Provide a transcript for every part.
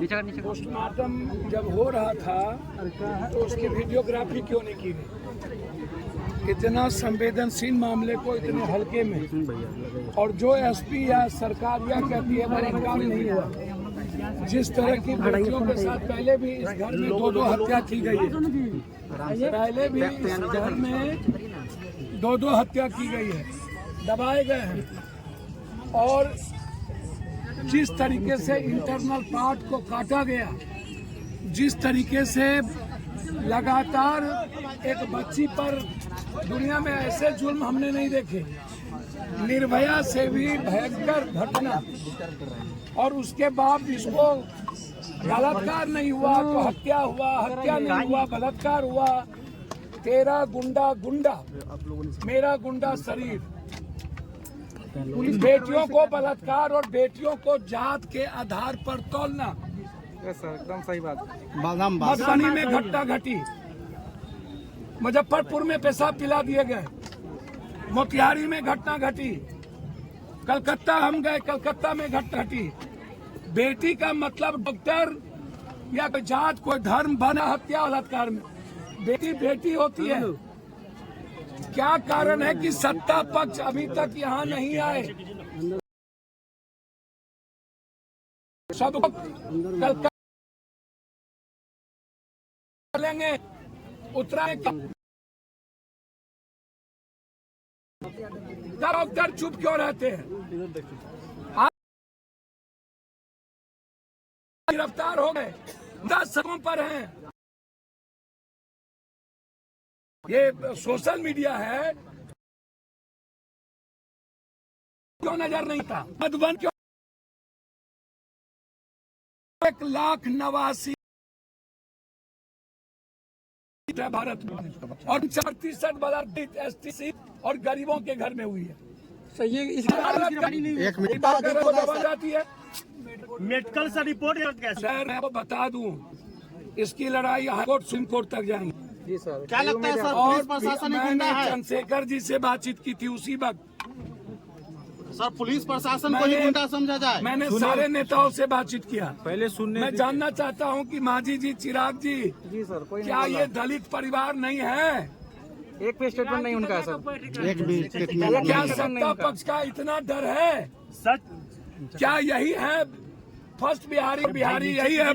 Postmortem जब हो रहा था तो उसकी वीडियोग्राफी क्यों नहीं की गई? इतना संवेदनशील मामले को इतने हल्के में, और जो एसपी या सरकार यह कहती है बलात्कार नहीं हुआ। जिस तरह की बेटियों के साथ पहले भी इस घर में दो हत्या की गई है, पहले भी इस घर में दो हत्या की गई है, दबाए गए हैं, और जिस तरीके से इंटरनल पार्ट को काटा गया, जिस तरीके से लगातार एक बच्ची पर, दुनिया में ऐसे जुल्म हमने नहीं देखे, निर्भया से भी भयंकर घटना, और उसके बाद इसको बलात्कार नहीं हुआ तो हत्या हुआ, हत्या नहीं हुआ बलात्कार हुआ। तेरा गुंडा गुंडा, मेरा गुंडा शरीर। बेटियों को बलात्कार और बेटियों को जात के आधार पर तोलना, सर एकदम सही बात। मधुबनी में घटना घटी, मुजफ्फरपुर में पेशाब पिला दिए गए, मोतिहारी में घटना घटी, कलकत्ता हम गए, कलकत्ता में घटना घटी। बेटी का मतलब डॉक्टर या कोई जात कोई धर्म बना हत्या बलात्कार में, बेटी बेटी होती है। क्या कारण है कि सत्ता पक्ष अभी तक यहाँ नहीं आए? सब कल लेंगे उत्तराखंड, डॉक्टर चुप क्यों रहते हैं? गिरफ्तार हो गए, 10 सड़कों पर हैं। ये सोशल मीडिया है, क्यों नजर नहीं था? मधुबन क्यों 1,89,000 भारत में, और 34% बलात्कार एसटी सीट और गरीबों के घर में हुई है। सही है। एक मिनट जाती है। मेडिकल से रिपोर्ट सर मैं आपको बता दूं, इसकी लड़ाई हाईकोर्ट सुप्रीम कोर्ट तक जाएंगे। जी सर। क्या लगता है सर, और पुलिस प्रशासन मैंने चंद्रशेखर जी से बातचीत की थी उसी वक्त। सर पुलिस प्रशासन को ही गुंडा समझा जाए? मैंने सारे नेताओं से बातचीत किया। पहले सुनने मैं जानना चाहता हूं कि मांझी जी, चिराग जी, जी सर, कोई क्या ये दलित परिवार नहीं है? एक भी स्टेटमेंट नहीं उनका है सर। एक भी स्टेटमेंट। क्या सत्ता पक्ष का इतना डर है? सच क्या यही है फर्स्ट बिहारी यही है?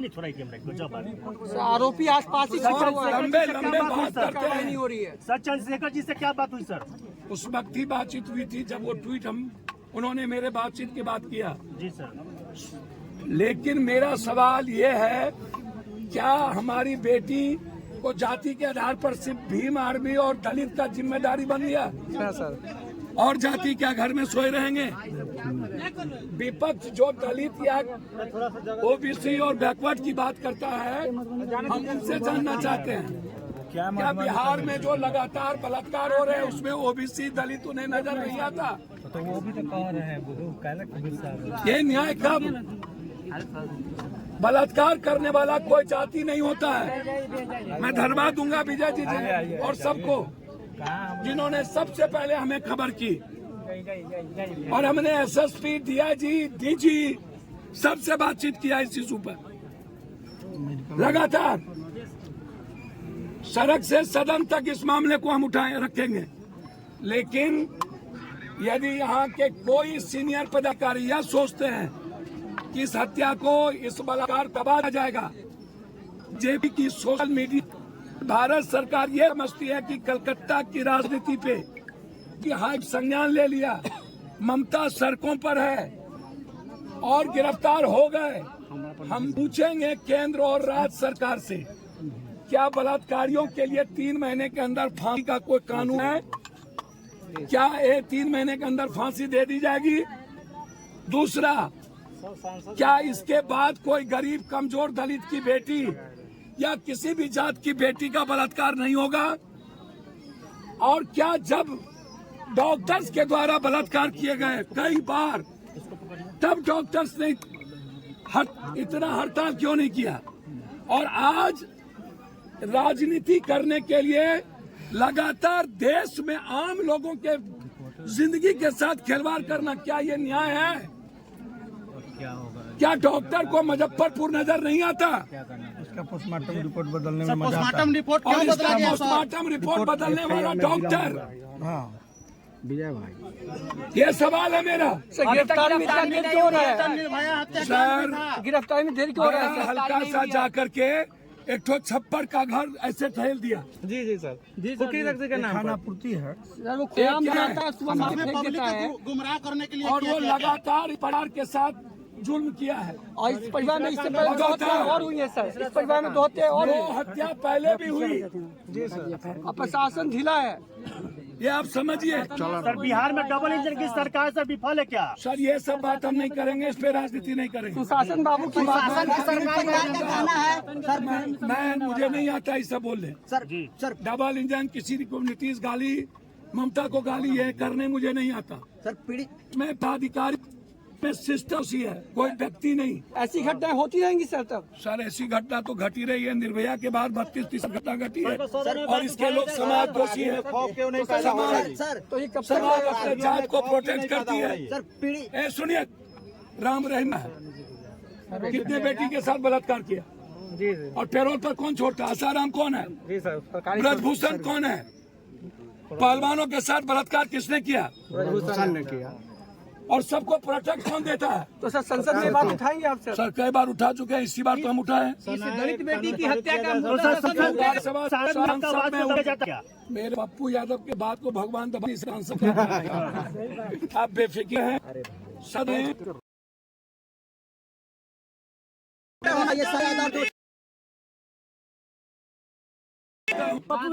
आरोपी आसपास ही लंबे बात करते हैं। नहीं हो रही है। सर चंद्रशेखर जी से क्या बात हुई सर? उस वक्त ही बातचीत हुई थी जब वो ट्वीट उन्होंने मेरे बातचीत की बात किया। जी सर। लेकिन मेरा सवाल ये है, क्या हमारी बेटी को जाति के आधार पर सिर्फ भीम आर्मी और दलित का जिम्मेदारी बन गया? सर और जाति क्या घर में सोए रहेंगे? विपक्ष जो दलित या ओबीसी और बैकवर्ड की बात करता है, हम उनसे जानना चाहते हैं क्या बिहार में जो लगातार बलात्कार हो रहे हैं उसमें ओबीसी दलित उन्हें नजर नहीं आता? तो वो भी तो कह रहे हैं ये न्याय कब? बलात्कार करने वाला कोई जाति नहीं होता है। मैं धन्यवाद दूंगा विजय जी और सबको जिन्होंने सबसे पहले हमें खबर की, और हमने एसएसपी, डीजी सबसे बातचीत किया इस इशू पर। लगातार सड़क से सदन तक इस मामले को हम उठाए रखेंगे। लेकिन यदि यहाँ के कोई सीनियर पदाधिकारी यह सोचते हैं कि इस हत्या को, इस बलात्कार दबाया जाएगा, जेपी की सोशल मीडिया, भारत सरकार ये समझती है कि कलकत्ता की राजनीति पे कि हाई संज्ञान ले लिया, ममता सड़कों पर है और गिरफ्तार हो गए। हम पूछेंगे केंद्र और राज्य सरकार से, क्या बलात्कारियों के लिए 3 महीने के अंदर फांसी का कोई कानून है? क्या ये 3 महीने के अंदर फांसी दे दी जाएगी? दूसरा, क्या इसके बाद कोई गरीब कमजोर दलित की बेटी या किसी भी जात की बेटी का बलात्कार नहीं होगा? और क्या जब डॉक्टर्स के द्वारा बलात्कार किए गए कई बार, तब डॉक्टर्स ने इतना हड़ताल क्यों नहीं किया? और आज राजनीति करने के लिए लगातार देश में आम लोगों के जिंदगी के साथ खिलवाड़ करना, क्या ये न्याय है? क्या होगा? क्या डॉक्टर को मुजफ्फरपुर नजर नहीं आता? उसका पोस्टमार्टम रिपोर्ट बदलने में सर मजा आता पोस्टमार्टम रिपोर्ट और क्यों बदला इसका गया सर? पोस्टमार्टम रिपोर्ट बदलने वाला डॉक्टर, हाँ विजय भाई ये सवाल है मेरा। गिरफ्तारी में इतना देर क्यों हो रहा है? निर्भया हत्याकांड सर, में था। गिरफ्तारी में देर क्यों हो रहा है? मैं हल्का सा जा करके एक ठो छप्पर का घर ऐसे ठहल दिया। जी जी सर, कुकी रखते का नाम खाना पूर्ति है सर, वो खुयाम जाता है, सुबह हमें पब्लिक को गुमराह करने के लिए और किया वो गया है। लगातार परिवार के साथ जुल्म किया है। और इस परिवार में इससे पहले दो हत्या और हुई है सर, इस परिवार में दो हत्या और वो हत्या पहले भी हुई, जी सर, अब प्रशासन ढीला है ये आप समझिए। सर बिहार में डबल इंजन की सरकार सर विफल है क्या? सर ये सब बात हम नहीं करेंगे, इस पे राजनीति नहीं करेंगे। सुशासन बाबू की बात मुझे नहीं आता ऐसा बोलने। सर डबल इंजन किसी को नीतीश गाली, ममता को गाली ये करने मुझे नहीं आता। सर पीड़ित मैं पदाधिकारी में सिस्टम सी है, कोई व्यक्ति नहीं। ऐसी घटनाएं होती रहेंगी सर तब? सर ऐसी घटना तो घटी रही है, निर्भया के बाद 32-30 घटना घटी है और इसके लोग समाज दोषी है। सर तो ये कब समाज अपने जात को प्रोटेक्ट करती है। सर पीड़ित ए सुनिए, राम रहीम है, कितने बेटी के साथ बलात्कार किया जी जी और पैरोल पर कौन छोड़ता? आसाराम कौन है? जी सर, सरकारी ब्रजभूषण कौन है? पहलवानों के साथ बलात्कार किसने किया? ब्रजभूषण ने किया। और सबको प्रोटेक्ट कौन देता है? तो सर संसद में बात उठाएंगे आप सर? सर कई बार उठा चुके हैं, इसी बार तो हम उठाए। दलित बेटी की हत्या का तो सर लोकसभा सांसद का आवाज में उठाया जाता क्या? मेरे पप्पू यादव के बात को भगवान दबा सांसद का। आप बेफिक्र हैं सब हैं।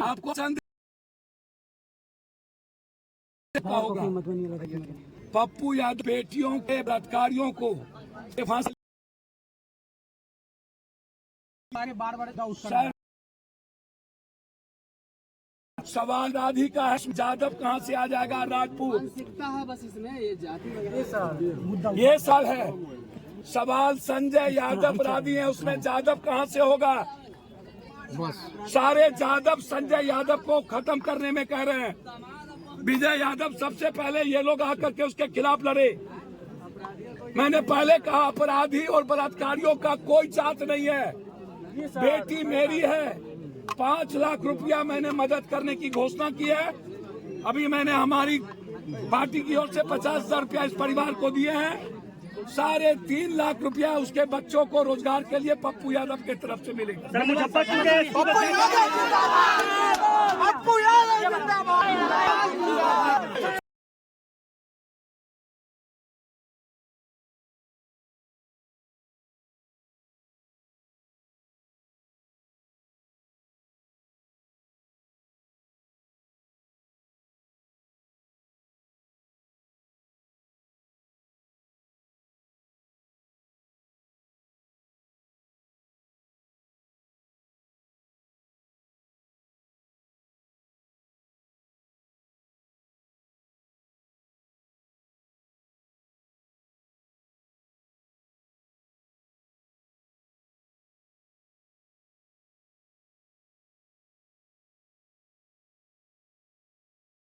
आपको चंद होगा पप्पू यादव बेटियों के बलात्कारियों को फांसी सर, सवाल राधिका यादव कहाँ से आ जाएगा? राजपूत बस इसमें ये जाति ये साल है। सवाल संजय यादव राधी है, उसमें यादव कहाँ से होगा? सारे यादव संजय यादव को खत्म करने में कह रहे हैं। विजय यादव सबसे पहले ये लोग आकर के उसके खिलाफ लड़े। मैंने पहले कहा अपराधी और बलात्कारियों का कोई जात नहीं है। बेटी मेरी है, 5 लाख रुपया मैंने मदद करने की घोषणा की है। अभी मैंने हमारी पार्टी की ओर से 50,000 रुपया इस परिवार को दिए हैं। 3.5 लाख रुपया उसके बच्चों को रोजगार के लिए पप्पू यादव की तरफ से मिलेगा। सर मुजफ्फरपुर के